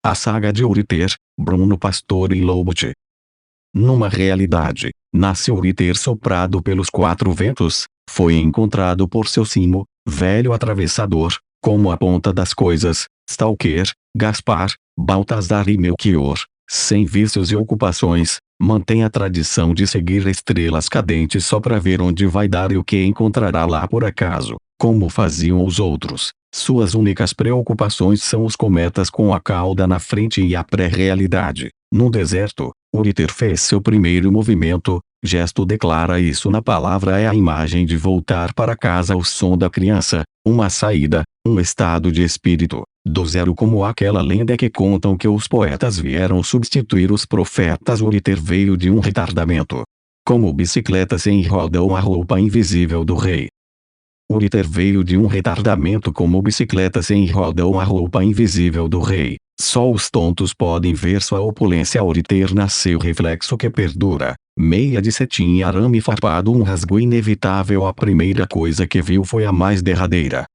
A saga de Uriter, Bruno Pastore e Lobuti. Numa realidade, nasce Uriter soprado pelos quatro ventos, foi encontrado por seu cimo, velho atravessador, como a ponta das coisas, Stalker, Gaspar, Baltazar e Melchior, sem vícios e ocupações, mantém a tradição de seguir estrelas cadentes só para ver onde vai dar e o que encontrará lá por acaso, como faziam os outros. Suas únicas preocupações são os cometas com a cauda na frente e a pré-realidade. No deserto, Uriter fez seu primeiro movimento, gesto declara isso na palavra é a imagem de voltar para casa o som da criança, uma saída, um estado de espírito, do zero como aquela lenda que contam que os poetas vieram substituir os profetas. Uriter veio de um retardamento. Como bicicleta sem roda ou a roupa invisível do rei. Uriter veio de um retardamento como bicicleta sem roda ou a roupa invisível do rei. Só os tontos podem ver sua opulência. Uriter nasceu reflexo que perdura. Meia de cetim e arame farpado, um rasgo inevitável. A primeira coisa que viu foi a mais derradeira.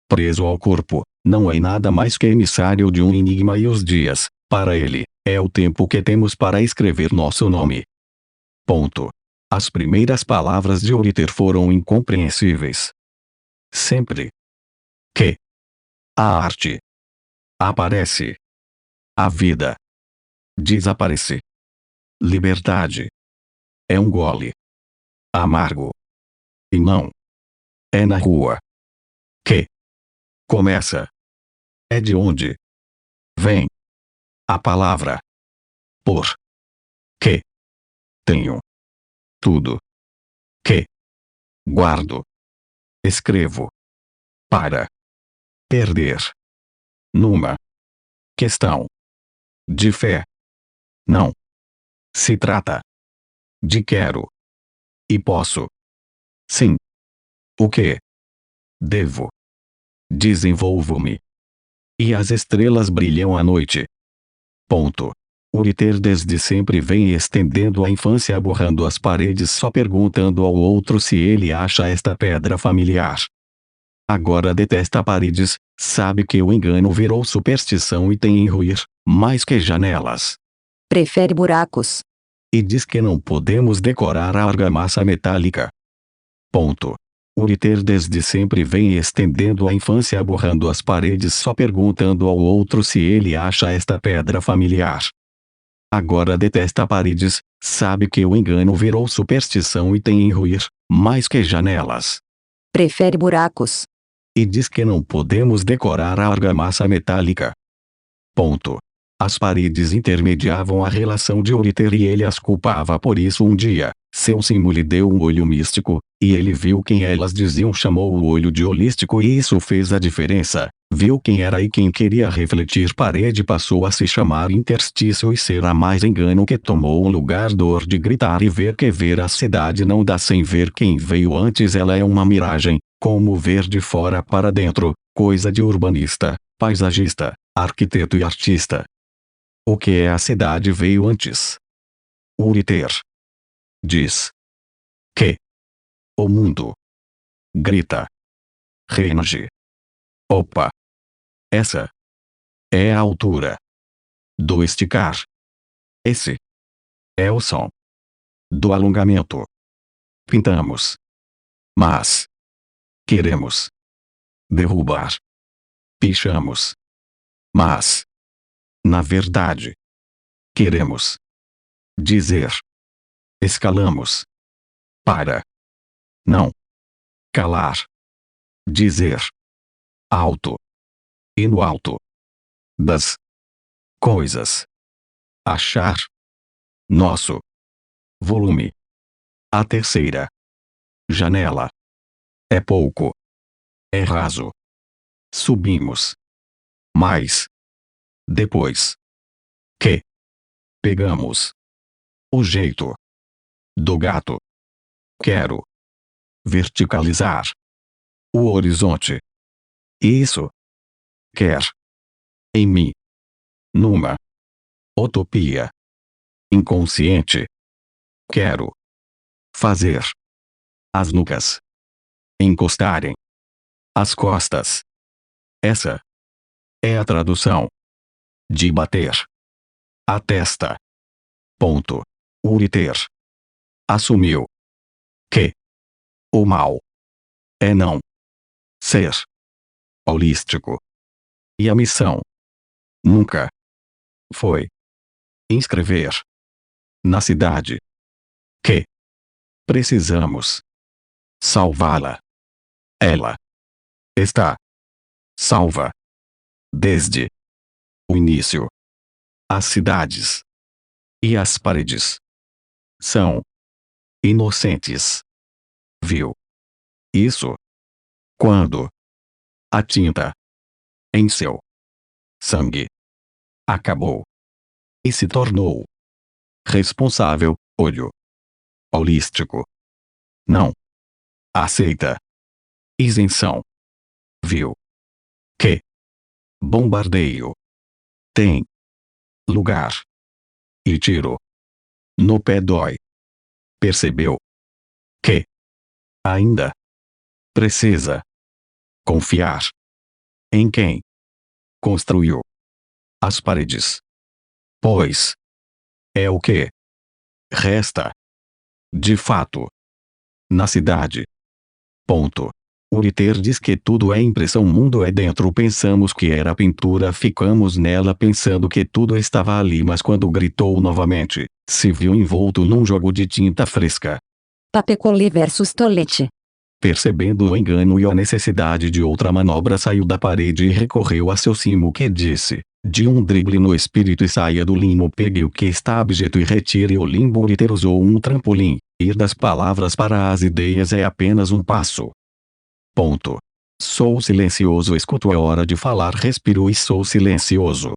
Preso ao corpo, não é nada mais que emissário de um enigma e os dias, para ele, é o tempo que temos para escrever nosso nome. Ponto. As primeiras palavras de Uriter foram incompreensíveis. Sempre que a arte aparece, a vida desaparece. Liberdade é um gole amargo. E não é na rua que começa. É de onde vem a palavra. Por que tenho tudo que guardo. Escrevo para perder. Numa questão de fé. Não se trata de quero e posso. Sim. O que devo. Desenvolvo-me. E as estrelas brilham à noite. Ponto. Uriter desde sempre vem estendendo a infância, borrando as paredes, só perguntando ao outro se ele acha esta pedra familiar. Agora detesta paredes, sabe que o engano virou superstição e tem em ruir, mais que janelas. Prefere buracos. E diz que não podemos decorar a argamassa metálica. Ponto. Uriter desde sempre vem estendendo a infância, borrando as paredes, só perguntando ao outro se ele acha esta pedra familiar. Agora detesta paredes, sabe que o engano virou superstição e tem em ruir, mais que janelas. Prefere buracos. E diz que não podemos decorar a argamassa metálica. Ponto. As paredes intermediavam a relação de Uriter e ele as culpava por isso. Um dia, seu cimo lhe deu um olho místico, e ele viu quem elas diziam, chamou o olho de holístico e isso fez a diferença. Viu quem era e quem queria refletir. Parede passou a se chamar interstício e será mais engano que tomou o lugar dor de gritar e ver que ver a cidade não dá sem ver quem veio antes. Ela é uma miragem, como ver de fora para dentro, coisa de urbanista, paisagista, arquiteto e artista. O que é a cidade veio antes. Uriter diz que o mundo grita, range. Opa! Essa é a altura do esticar. Esse é o som do alongamento. Pintamos. Mas queremos derrubar. Pichamos. Mas na verdade queremos dizer. Escalamos para não calar. Dizer alto. E no alto das coisas achar nosso volume. A terceira janela é pouco. É raso. Subimos. Mas depois que pegamos o jeito do gato, quero verticalizar o horizonte. Isso quer em mim, numa utopia inconsciente, quero fazer as nucas encostarem as costas. Essa é a tradução De bater. A testa. Ponto. Uriter. Assumiu. Que o mal é não ser holístico. E a missão nunca foi inscrever na cidade que precisamos salvá-la. Ela está salva desde o início. As cidades e as paredes são inocentes. Viu isso quando a tinta em seu sangue acabou e se tornou responsável. Olho holístico não aceita isenção. Viu que bombardeio tem lugar e tiro no pé dói. Percebeu que ainda precisa confiar em quem construiu as paredes, pois é o que resta de fato na cidade. Ponto. Uriter diz que tudo é impressão, mundo é dentro. Pensamos que era pintura, ficamos nela pensando que tudo estava ali, mas quando gritou novamente, se viu envolto num jogo de tinta fresca. Papecolé versus Tolete. Percebendo o engano e a necessidade de outra manobra, saiu da parede e recorreu a seu cimo, que disse, de um drible no espírito: e saia do limo, pegue o que está abjeto e retire o limbo. Uriter usou um trampolim. Ir das palavras para as ideias é apenas um passo. Ponto. Sou silencioso, escuto, é hora de falar, respiro e sou silencioso.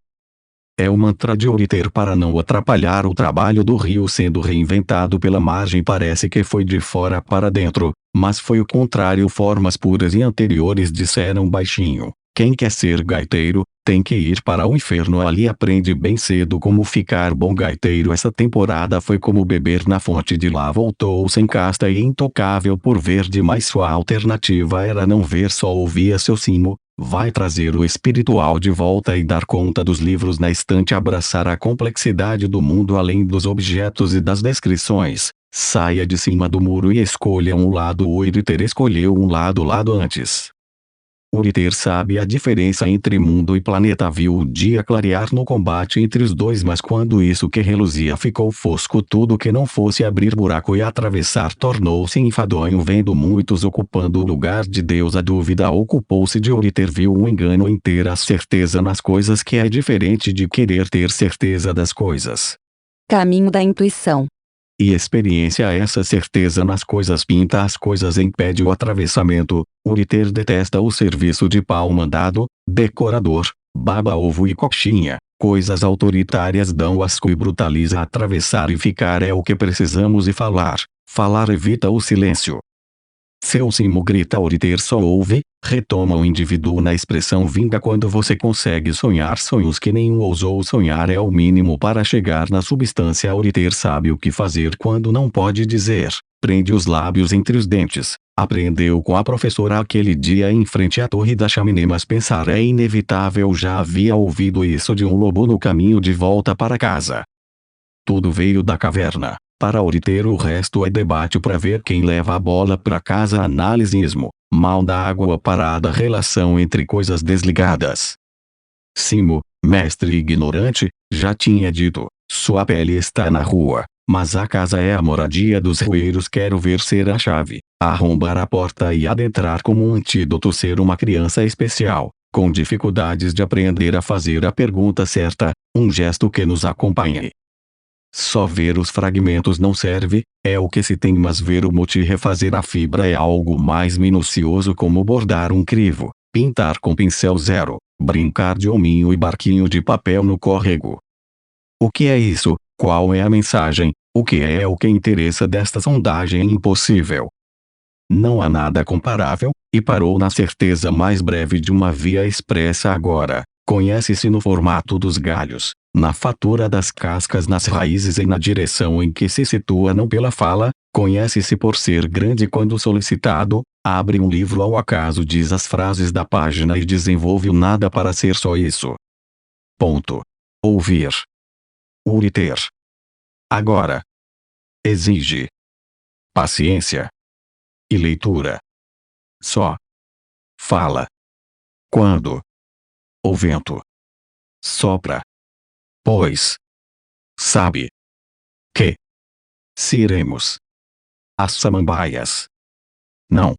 É o mantra de Uriter para não atrapalhar o trabalho do rio sendo reinventado pela margem. Parece que foi de fora para dentro, mas foi o contrário. Formas puras e anteriores disseram baixinho: quem quer ser gaiteiro, tem que ir para o inferno. Ali aprende bem cedo como ficar bom gaiteiro. Essa temporada foi como beber na fonte de lá. Voltou sem casta e intocável por verde, mas sua alternativa era não ver, só ouvia seu cimo. Vai trazer o espiritual de volta e dar conta dos livros na estante, abraçar a complexidade do mundo além dos objetos e das descrições. Saia de cima do muro e escolha um lado. O Uriter escolheu um lado antes. Uriter sabe a diferença entre mundo e planeta. Viu o dia clarear no combate entre os dois, mas quando isso que reluzia ficou fosco, tudo que não fosse abrir buraco e atravessar tornou-se enfadonho. Vendo muitos ocupando o lugar de Deus, a dúvida ocupou-se de Uriter. Viu um engano em ter a certeza nas coisas, que é diferente de querer ter certeza das coisas. Caminho da intuição. E experiência. Essa certeza nas coisas pinta as coisas, impede o atravessamento. Uriter detesta o serviço de pau mandado, decorador, baba-ovo e coxinha. Coisas autoritárias dão asco e brutaliza. Atravessar e ficar é o que precisamos, e falar evita o silêncio. Seu cimo grita, Uriter só ouve. Retoma o indivíduo na expressão vinga. Quando você consegue sonhar sonhos que nenhum ousou sonhar, é o mínimo para chegar na substância. Uriter sabe o que fazer quando não pode dizer. Prende os lábios entre os dentes. Aprendeu com a professora aquele dia em frente à torre da chaminé, mas pensar é inevitável. Já havia ouvido isso de um lobo no caminho de volta para casa. Tudo veio da caverna. Para Uriter o resto é debate para ver quem leva a bola para casa. Analisismo, mal da água parada, relação entre coisas desligadas. Cimo, mestre ignorante, já tinha dito, sua pele está na rua, mas a casa é a moradia dos rueiros. Quero ver ser a chave, arrombar a porta e adentrar como um antídoto. Ser uma criança especial, com dificuldades de aprender a fazer a pergunta certa, um gesto que nos acompanhe. Só ver os fragmentos não serve, é o que se tem, mas ver o mote, refazer a fibra é algo mais minucioso, como bordar um crivo, pintar com pincel zero, brincar de hominho e barquinho de papel no córrego. O que é isso? Qual é a mensagem? O que é o que interessa desta sondagem impossível? Não há nada comparável, e parou na certeza mais breve de uma via expressa agora. Conhece-se no formato dos galhos, na fatura das cascas, nas raízes e na direção em que se situa, não pela fala. Conhece-se por ser grande quando solicitado. Abre um livro ao acaso, diz as frases da página e desenvolve o nada para ser só isso. Ponto. Ouvir. Uriter. Agora. Exige paciência e leitura. Só fala quando o vento sopra, pois sabe que se iremos às samambaias, não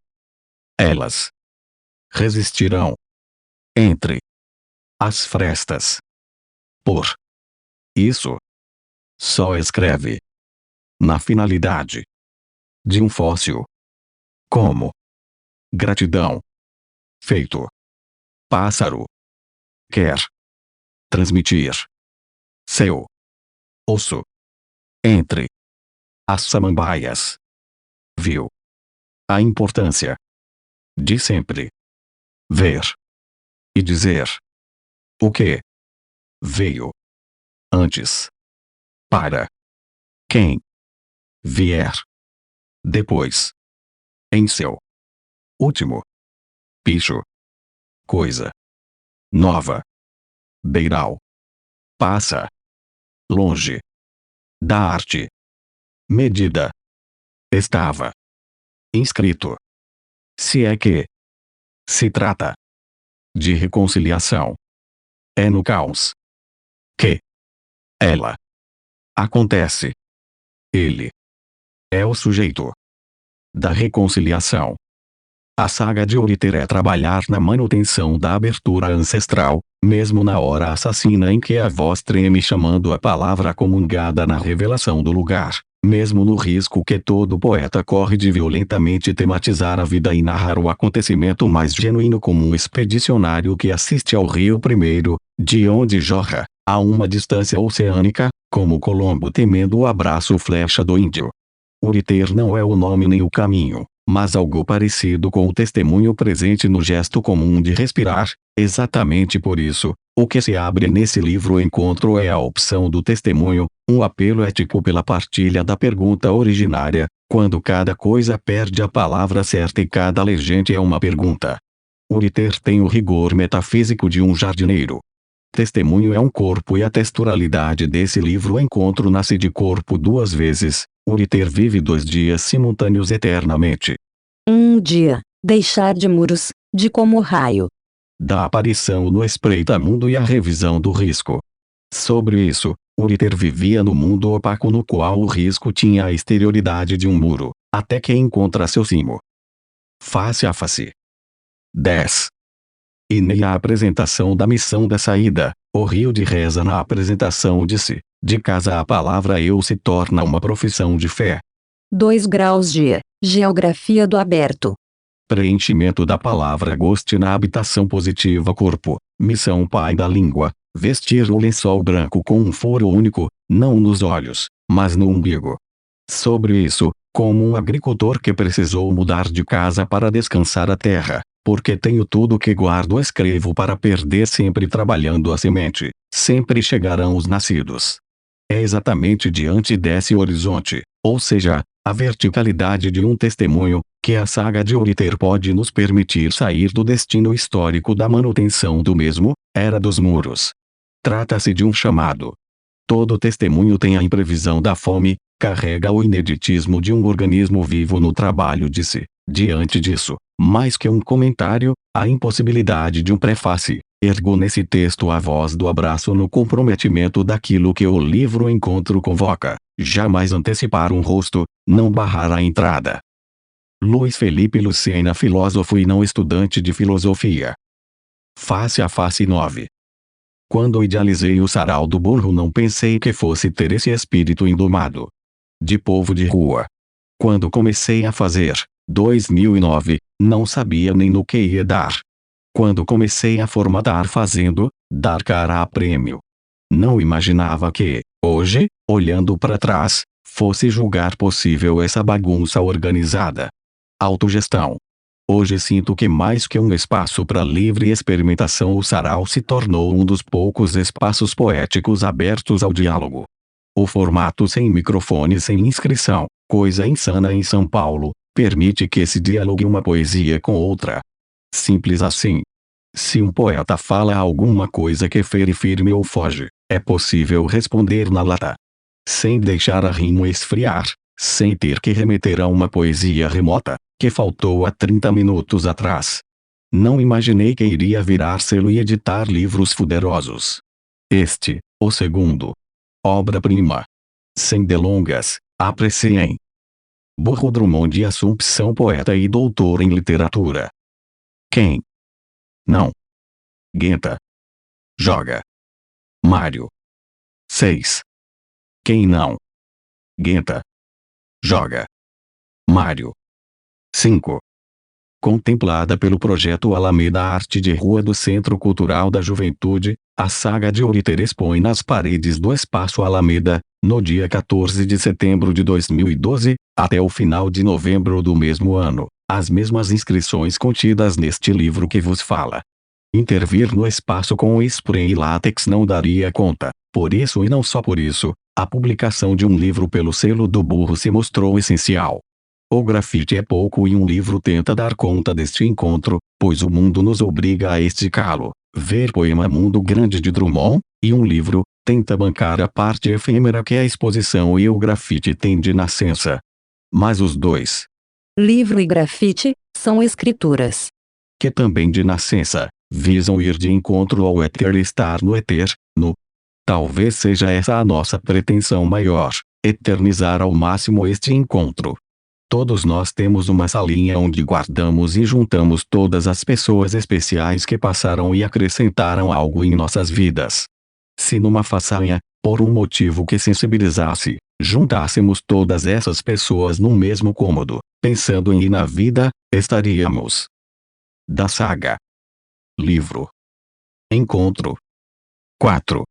elas resistirão entre as frestas. Por isso, só escreve na finalidade de um fóssil, como gratidão. Feito pássaro quer transmitir seu osso entre as samambaias. Viu a importância de sempre ver e dizer o que veio antes, para quem vier depois, em seu último picho, coisa nova, beiral, passa longe da arte medida, estava inscrito. Se é que se trata de reconciliação, é no caos que ela acontece. Ele é o sujeito da reconciliação. A saga de Uriter é trabalhar na manutenção da abertura ancestral, mesmo na hora assassina em que a voz treme chamando a palavra comungada na revelação do lugar, mesmo no risco que todo poeta corre de violentamente tematizar a vida e narrar o acontecimento mais genuíno como um expedicionário que assiste ao rio primeiro, de onde jorra, a uma distância oceânica, como Colombo temendo o abraço flecha do índio. Uriter não é o nome nem o caminho, mas algo parecido com o testemunho presente no gesto comum de respirar. Exatamente por isso, o que se abre nesse livro encontro é a opção do testemunho, um apelo ético pela partilha da pergunta originária, quando cada coisa perde a palavra certa e cada legende é uma pergunta. Uriter tem o rigor metafísico de um jardineiro. Testemunho é um corpo e a texturalidade desse livro encontro nasce de corpo duas vezes. Uriter vive 2 dias simultâneos eternamente. Um dia, deixar de muros, de como raio. Da aparição no espreita-mundo e a revisão do risco. Sobre isso, Uriter vivia no mundo opaco no qual o risco tinha a exterioridade de um muro, até que encontra seu cimo. Face a face. 10. E nem a apresentação da missão da saída, o rio de reza na apresentação de si, de casa a palavra eu se torna uma profissão de fé. 2 graus de geografia do aberto. Preenchimento da palavra goste na habitação positiva corpo, missão pai da língua, vestir o lençol branco com um furo único, não nos olhos, mas no umbigo. Sobre isso, como um agricultor que precisou mudar de casa para descansar a terra, porque tenho tudo que guardo escrevo para perder sempre trabalhando a semente, sempre chegarão os nascidos. É exatamente diante desse horizonte, ou seja, a verticalidade de um testemunho, que a saga de Uriter pode nos permitir sair do destino histórico da manutenção do mesmo, era dos muros. Trata-se de um chamado. Todo testemunho tem a imprevisão da fome, carrega o ineditismo de um organismo vivo no trabalho de si. Diante disso, mais que um comentário, a impossibilidade de um prefácio, ergo nesse texto a voz do abraço no comprometimento daquilo que o livro encontro convoca, jamais antecipar um rosto, não barrar a entrada. Luiz Felipe Lucena, filósofo e não estudante de filosofia. Face a face 9. Quando idealizei o sarau do burro não pensei que fosse ter esse espírito indomado de povo de rua. Quando comecei a fazer, 2009, não sabia nem no que ia dar. Quando comecei a formatar fazendo, dar cara a prêmio. Não imaginava que, hoje, olhando para trás, fosse julgar possível essa bagunça organizada. Autogestão. Hoje sinto que mais que um espaço para livre experimentação o sarau se tornou um dos poucos espaços poéticos abertos ao diálogo. O formato sem microfone sem inscrição, coisa insana em São Paulo, permite que se dialogue uma poesia com outra. Simples assim. Se um poeta fala alguma coisa que fere firme ou foge, É possível responder na lata. Sem deixar a rima esfriar, sem ter que remeter a uma poesia remota, que faltou há 30 minutos atrás. Não imaginei que iria virar selo e editar livros poderosos. Este, o segundo. Obra-prima. Sem delongas, apreciem. Burro Drummond de Assumpção, poeta e doutor em literatura. Quem não aguenta, joga. Mário. 6. Quem não aguenta, joga. Mário. 5. Contemplada pelo projeto Alameda Arte de Rua do Centro Cultural da Juventude, a saga de Ouriter expõe nas paredes do Espaço Alameda, no dia 14 de setembro de 2012, até o final de novembro do mesmo ano, as mesmas inscrições contidas neste livro que vos fala. Intervir no espaço com spray e látex não daria conta, por isso e não só por isso, a publicação de um livro pelo selo do Burro se mostrou essencial. O grafite é pouco e um livro tenta dar conta deste encontro, pois o mundo nos obriga a esticá-lo. Ver Poema Mundo Grande de Drummond, e um livro, tenta bancar a parte efêmera que é a exposição e o grafite tem de nascença. Mas os dois, Livro e grafite, são escrituras. que também de nascença, visam ir de encontro ao éter e estar no éter, no. Talvez seja essa a nossa pretensão maior, eternizar ao máximo este encontro. Todos nós temos uma salinha onde guardamos e juntamos todas as pessoas especiais que passaram e acrescentaram algo em nossas vidas. Se numa façanha, por um motivo que sensibilizasse, juntássemos todas essas pessoas num mesmo cômodo, pensando em ir na vida, estaríamos. Da saga. Livro. Encontro. 4.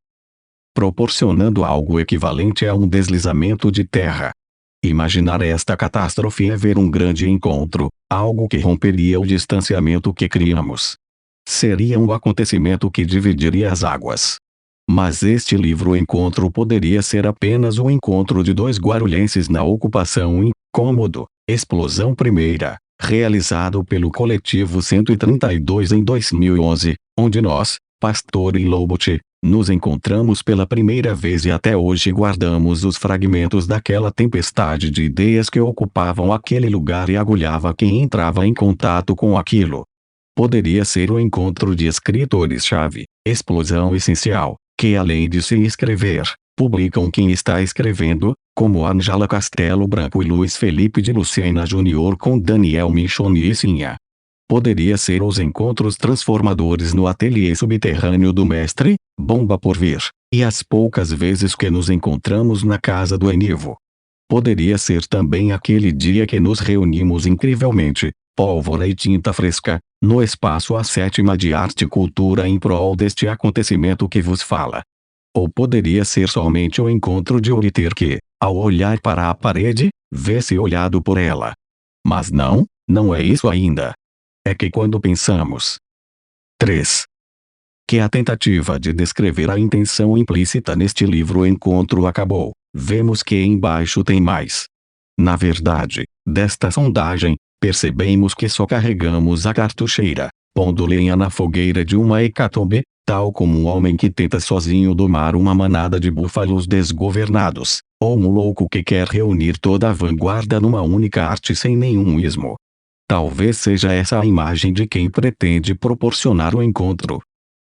Proporcionando algo equivalente a um deslizamento de terra. Imaginar esta catástrofe é ver um grande encontro, algo que romperia o distanciamento que criamos. Seria um acontecimento que dividiria as águas. Mas este livro encontro poderia ser apenas o encontro de dois guarulhenses na ocupação incômodo, explosão primeira, realizado pelo coletivo 132 em 2011, onde nós, Pastor e Lobote, nos encontramos pela primeira vez e até hoje guardamos os fragmentos daquela tempestade de ideias que ocupavam aquele lugar e agulhava quem entrava em contato com aquilo. Poderia ser o encontro de escritores-chave, explosão essencial, que além de se escrever, publicam quem está escrevendo, como Ângela Castelo Branco e Luiz Felipe de Lucena Júnior com Daniel Michoni e Sinha. Poderia ser os encontros transformadores no ateliê subterrâneo do mestre, Bomba por Vir, e as poucas vezes que nos encontramos na casa do Enivo. Poderia ser também aquele dia que nos reunimos incrivelmente, pólvora e tinta fresca, no espaço A7 de Arte e Cultura em prol deste acontecimento que vos fala. Ou poderia ser somente o encontro de Ouriter que, ao olhar para a parede, vê-se olhado por ela. Mas não é isso ainda. É que quando pensamos 3. Que a tentativa de descrever a intenção implícita neste livro encontro acabou, vemos que embaixo tem mais. Na verdade, desta sondagem, percebemos que só carregamos a cartucheira, pondo lenha na fogueira de uma hecatombe, tal como um homem que tenta sozinho domar uma manada de búfalos desgovernados, ou um louco que quer reunir toda a vanguarda numa única arte sem nenhum ismo. Talvez seja essa a imagem de quem pretende proporcionar o encontro.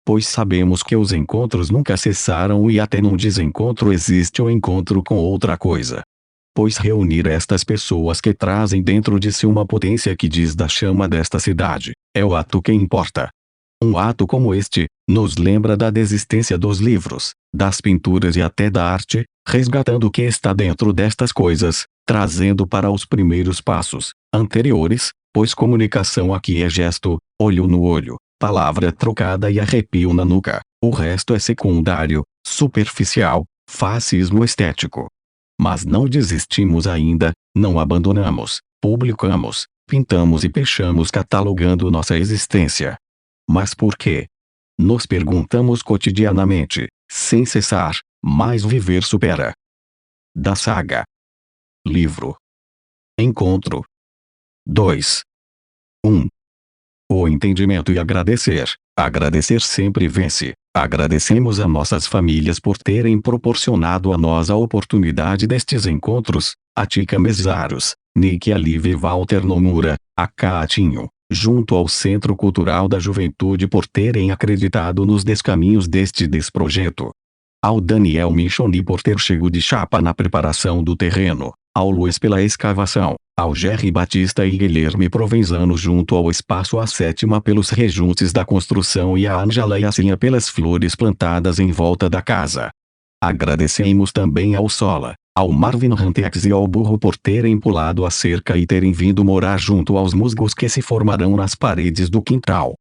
Pois sabemos que os encontros nunca cessaram e até num desencontro existe o encontro com outra coisa. Pois reunir estas pessoas que trazem dentro de si uma potência que diz da chama desta cidade, é o ato que importa. Um ato como este, nos lembra da desistência dos livros, das pinturas e até da arte, resgatando o que está dentro destas coisas, trazendo para os primeiros passos, anteriores, pois comunicação aqui é gesto, olho no olho, palavra trocada e arrepio na nuca, o resto é secundário, superficial, fascismo estético. Mas não desistimos ainda, não abandonamos, publicamos, pintamos e pechamos catalogando nossa existência. Mas por quê? Nos perguntamos cotidianamente, sem cessar, mas viver supera. Da saga. Livro. Encontro. 2. 1. O entendimento e agradecer, Agradecer sempre vence. Agradecemos a nossas famílias por terem proporcionado a nós a oportunidade destes encontros, a Tica Mesaros, Nick Alive e Walter Nomura, a Catinho, junto ao Centro Cultural da Juventude por terem acreditado nos descaminhos deste desprojeto. Ao Daniel Michoni por ter chego de chapa na preparação do terreno, ao Luiz pela escavação, ao Jerry Batista e Guilherme Provenzano junto ao Espaço A7 pelos rejuntes da construção e a Ângela e a Cinha pelas flores plantadas em volta da casa. Agradecemos também ao Sola, ao Marvin Rantex e ao Burro por terem pulado a cerca e terem vindo morar junto aos musgos que se formarão nas paredes do quintal.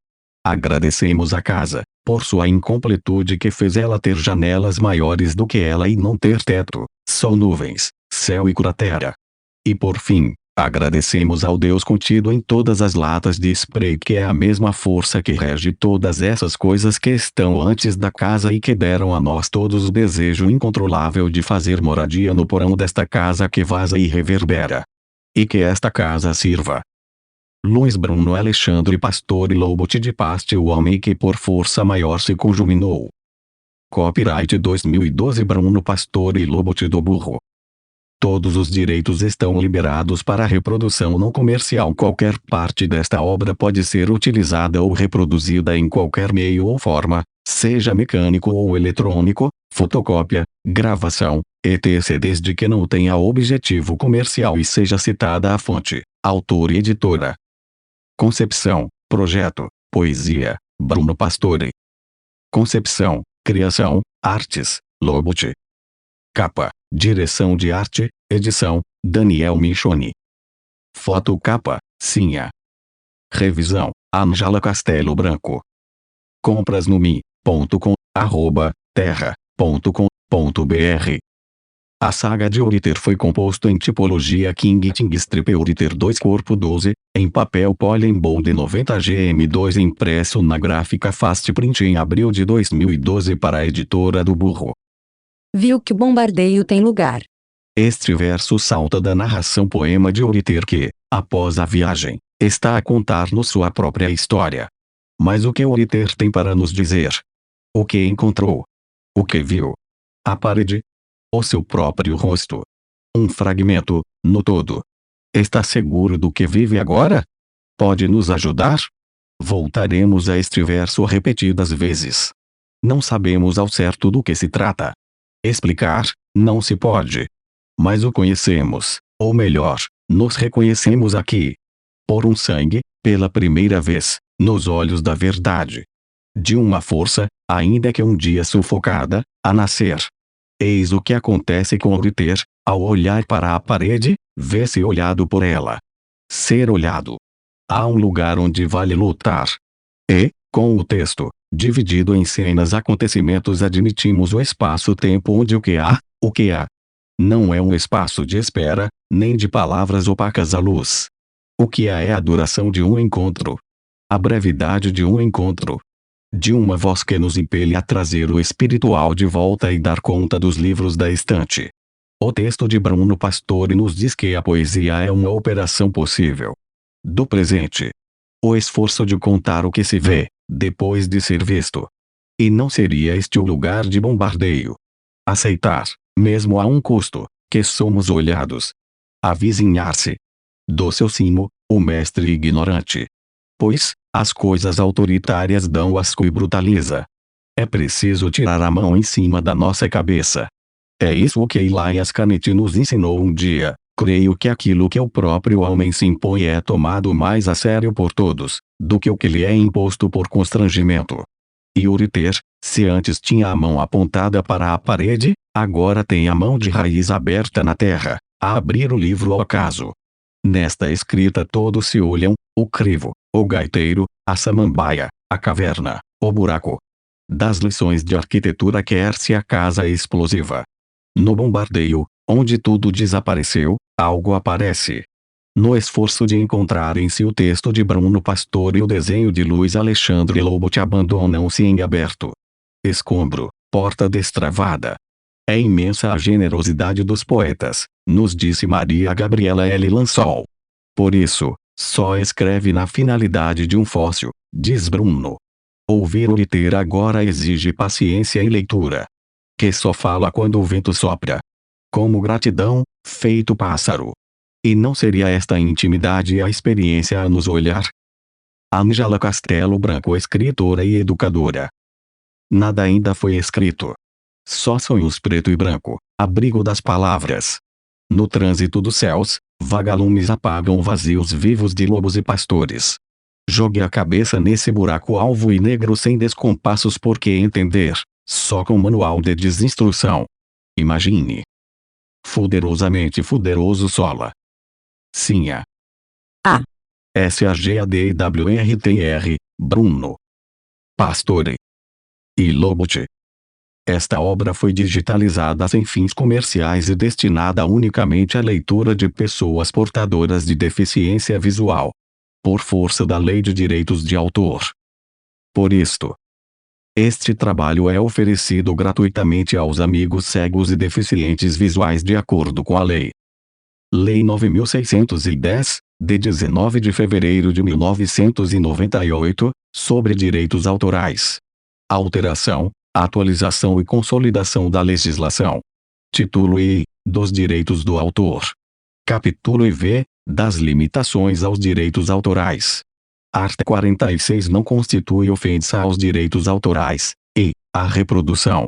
Agradecemos a casa, por sua incompletude que fez ela ter janelas maiores do que ela e não ter teto, só nuvens, céu e cratera. E por fim, agradecemos ao Deus contido em todas as latas de spray que é a mesma força que rege todas essas coisas que estão antes da casa e que deram a nós todos o desejo incontrolável de fazer moradia no porão desta casa que vaza e reverbera. E que esta casa sirva. Luiz Bruno Alexandre Pastore Lobot de Paste, o homem que por força maior se conjuminou. Copyright 2012 Bruno Pastore Lobot do Burro. Todos os direitos estão liberados para reprodução não comercial. Qualquer parte desta obra pode ser utilizada ou reproduzida em qualquer meio ou forma, seja mecânico ou eletrônico, fotocópia, gravação, etc. desde que não tenha objetivo comercial e seja citada a fonte, autor e editora. Concepção, projeto, poesia, Bruno Pastore. Concepção, criação, artes, Lobot. Capa, direção de arte, edição, Daniel Michoni. Foto capa, Cinha. Revisão, Ângela Castelo Branco. Compras no mi.com/terra.com.br. A saga de Oriter foi composto em tipologia King Ting Strip Oriter 2 corpo 12, em papel Polybold 90 GM2 impresso na gráfica Fast Print em abril de 2012 para a editora do Burro. Viu que o bombardeio tem lugar. Este verso salta da narração poema de Oriter que, após a viagem, está a contar-nos sua própria história. Mas o que Oriter tem para nos dizer? O que encontrou? O que viu? A parede? O seu próprio rosto? Um fragmento, no todo? Está seguro do que vive agora? Pode nos ajudar? Voltaremos a este verso repetidas vezes. Não sabemos ao certo do que se trata. Explicar, não se pode. Mas o conhecemos, ou melhor, nos reconhecemos aqui. Por um sangue, pela primeira vez, nos olhos da verdade. De uma força, ainda que um dia sufocada, a nascer. Eis o que acontece com Oriter, ao olhar para a parede, vê-se olhado por ela. Ser olhado. Há um lugar onde vale lutar. E, com o texto, dividido em cenas acontecimentos admitimos o espaço-tempo onde o que há, não é um espaço de espera, nem de palavras opacas à luz. O que há é a duração de um encontro. A brevidade de um encontro. De uma voz que nos impele a trazer o espiritual de volta e dar conta dos livros da estante. O texto de Bruno Pastore nos diz que a poesia é uma operação possível. Do presente. O esforço de contar o que se vê, depois de ser visto. E não seria este o lugar de bombardeio. Aceitar, mesmo a um custo, que somos olhados. Avizinhar-se. Do seu cimo, o mestre ignorante. Pois, as coisas autoritárias dão asco e brutaliza. É preciso tirar a mão em cima da nossa cabeça. É isso o que Elias Canetti nos ensinou um dia. Creio que aquilo que o próprio homem se impõe é tomado mais a sério por todos, do que o que lhe é imposto por constrangimento. E Oriter, se antes tinha a mão apontada para a parede, agora tem a mão de raiz aberta na terra, a abrir o livro ao acaso. Nesta escrita todos se olham, o crivo, o gaiteiro, a samambaia, a caverna, o buraco. Das lições de arquitetura quer-se a casa explosiva. No bombardeio, onde tudo desapareceu, algo aparece. No esforço de encontrarem-se o texto de Bruno Pastore e o desenho de Luiz Alexandre Lobot abandonam-se em aberto. Escombro, porta destravada. É imensa a generosidade dos poetas, nos disse Maria Gabriela L. Lansol. Por isso, só escreve na finalidade de um fóssil, diz Bruno. Ouvir Uriter agora exige paciência e leitura. Que só fala quando o vento sopra. Como gratidão, feito pássaro. E não seria esta intimidade a experiência a nos olhar? Ângela Castelo Branco, escritora e educadora. Nada ainda foi escrito. Só sonhos preto e branco, abrigo das palavras. No trânsito dos céus, vagalumes apagam vazios vivos de lobos e pastores. Jogue a cabeça nesse buraco alvo e negro sem descompassos, porque entender, só com manual de desinstrução. Imagine. Fuderosamente fuderoso sola. Sinha. A. SAGADWRTR, Bruno Pastore e Lobote. Esta obra foi digitalizada sem fins comerciais e destinada unicamente à leitura de pessoas portadoras de deficiência visual, por força da Lei de Direitos de Autor. Por isto, este trabalho é oferecido gratuitamente aos amigos cegos e deficientes visuais de acordo com a Lei 9.610, de 19 de fevereiro de 1998, sobre direitos autorais. Alteração, atualização e consolidação da legislação. Título I, dos direitos do autor. Capítulo IV, das limitações aos direitos autorais. Art. 46 não constitui ofensa aos direitos autorais, e, a reprodução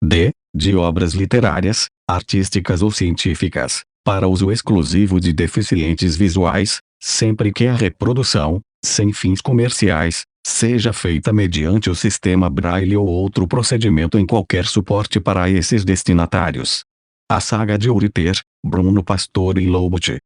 de obras literárias, artísticas ou científicas, para uso exclusivo de deficientes visuais, sempre que a reprodução, sem fins comerciais, seja feita mediante o sistema Braille ou outro procedimento em qualquer suporte para esses destinatários. A saga de Uriter, Bruno Pastore e Lobote.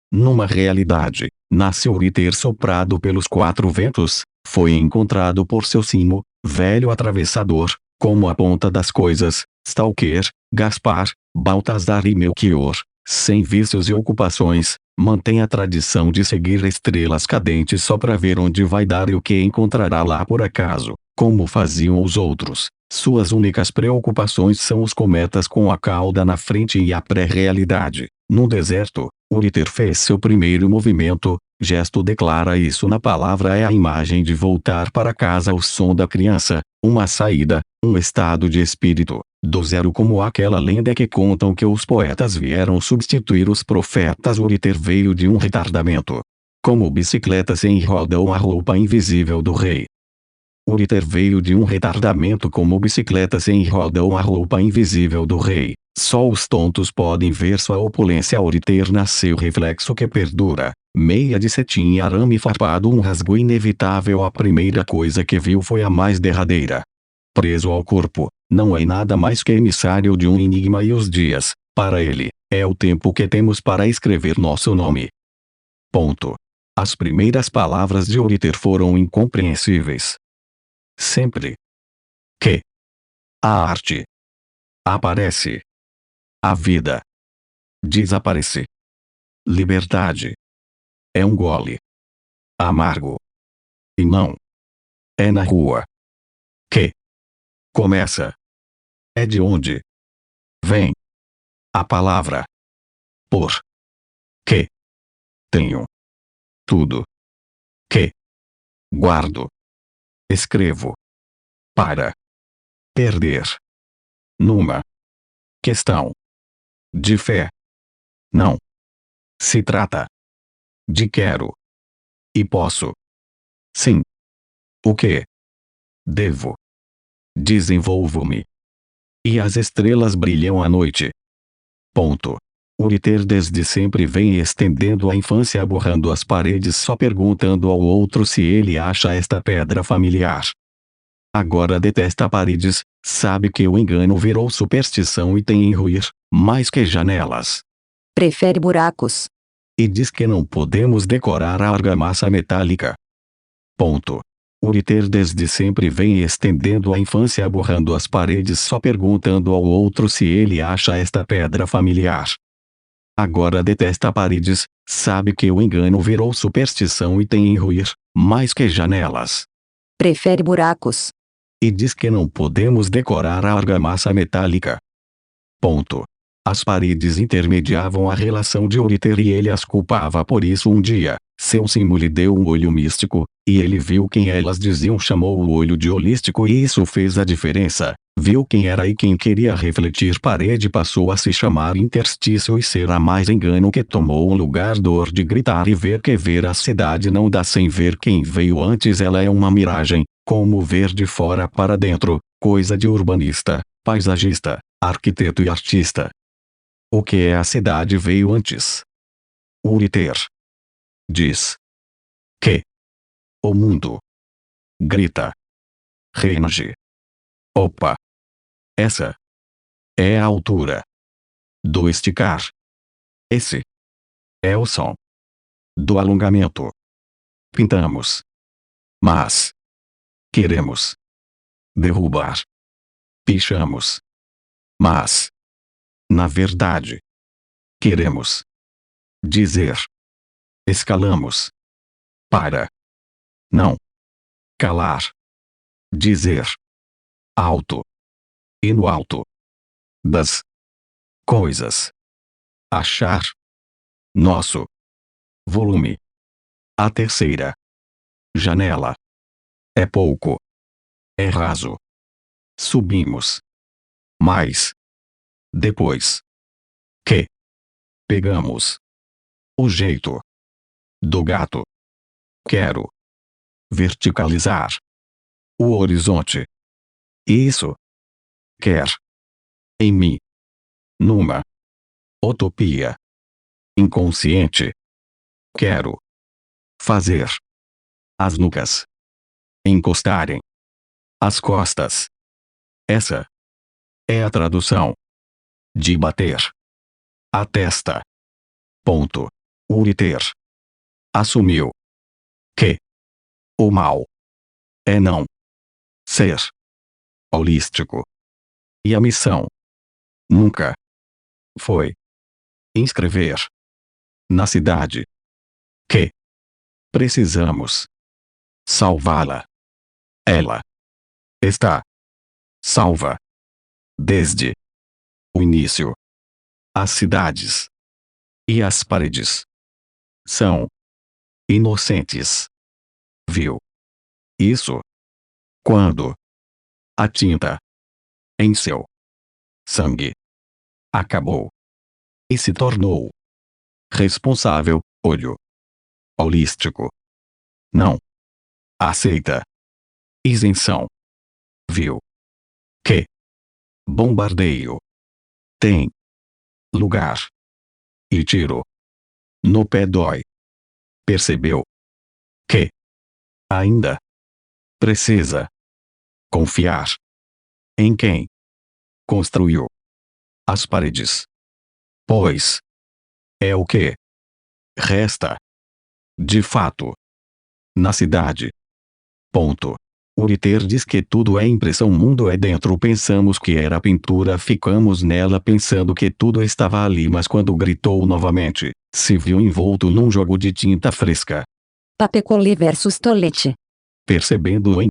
Numa realidade, nasce Uriter soprado pelos quatro ventos, foi encontrado por seu cimo, velho atravessador, como a ponta das coisas, Stalker, Gaspar, Baltazar e Melchior, sem vícios e ocupações, mantém a tradição de seguir estrelas cadentes só para ver onde vai dar e o que encontrará lá por acaso, como faziam os outros. Suas únicas preocupações são os cometas com a cauda na frente e a pré-realidade. No deserto, Uriter fez seu primeiro movimento, gesto declara isso na palavra é a imagem de voltar para casa, o som da criança, uma saída, um estado de espírito, do zero, como aquela lenda que contam que os poetas vieram substituir os profetas. Uriter veio de um retardamento. Como bicicleta sem roda ou a roupa invisível do rei. Uriter veio de um retardamento como bicicleta sem roda ou a roupa invisível do rei. Só os tontos podem ver sua opulência. Uriter nasceu reflexo que perdura. Meia de cetim e arame farpado, um rasgo inevitável. A primeira coisa que viu foi a mais derradeira. Preso ao corpo, não é nada mais que emissário de um enigma, e os dias, para ele, é o tempo que temos para escrever nosso nome. Ponto. As primeiras palavras de Uriter foram incompreensíveis. Sempre que a arte aparece, a vida desaparece. Liberdade é um gole amargo. E não é na rua que começa. É de onde vem a palavra. Por que tenho tudo que guardo. Escrevo para perder. Numa questão de fé. Não se trata de quero e posso. Sim. O que devo. Desenvolvo-me. E as estrelas brilham à noite. Ponto. Uriter desde sempre vem estendendo a infância, borrando as paredes, só perguntando ao outro se ele acha esta pedra familiar. Agora detesta paredes, sabe que o engano virou superstição e tem em ruir, mais que janelas. Prefere buracos. E diz que não podemos decorar a argamassa metálica. Ponto. Uriter desde sempre vem estendendo a infância, borrando as paredes, só perguntando ao outro se ele acha esta pedra familiar. Agora detesta paredes, sabe que o engano virou superstição e tem em ruir, mais que janelas. Prefere buracos. E diz que não podemos decorar a argamassa metálica. Ponto. As paredes intermediavam a relação de Uriter e ele as culpava por isso um dia. Seu Simo lhe deu um olho místico, e ele viu quem elas diziam, chamou o olho de holístico e isso fez a diferença. Viu quem era e quem queria refletir parede passou a se chamar interstício e será mais engano que tomou o lugar dor de gritar e ver que ver a cidade não dá sem ver quem veio antes, ela é uma miragem, como ver de fora para dentro, coisa de urbanista, paisagista, arquiteto e artista. O que é a cidade veio antes. Uriter diz que o mundo grita, range. Opa! Essa é a altura do esticar. Esse é o som do alongamento. Pintamos, mas queremos derrubar. Pichamos, mas na verdade queremos dizer. Escalamos para não calar. Dizer alto. E no alto das coisas achar nosso volume. A terceira janela é pouco, é raso. Subimos, mas depois que pegamos o jeito do gato, quero verticalizar o horizonte. Isso quer em mim, numa utopia inconsciente, quero fazer as nucas encostarem as costas. Essa é a tradução de bater a testa. Ponto. Uriter assumiu que o mal é não ser holístico. E a missão nunca foi inscrever na cidade que precisamos salvá-la. Ela está salva desde o início. As cidades e as paredes são inocentes. Viu isso quando a tinta em seu sangue acabou e se tornou responsável. Olho holístico não aceita isenção. Viu que bombardeio tem lugar e tiro no pé dói. Percebeu que ainda precisa confiar em quem construiu as paredes, pois é o que resta de fato na cidade. Ponto. Uriter diz que tudo é impressão, mundo é dentro. Pensamos que era pintura, ficamos nela pensando que tudo estava ali, mas quando gritou novamente, se viu envolto num jogo de tinta fresca. Papecolli versus Toletti. Percebendo em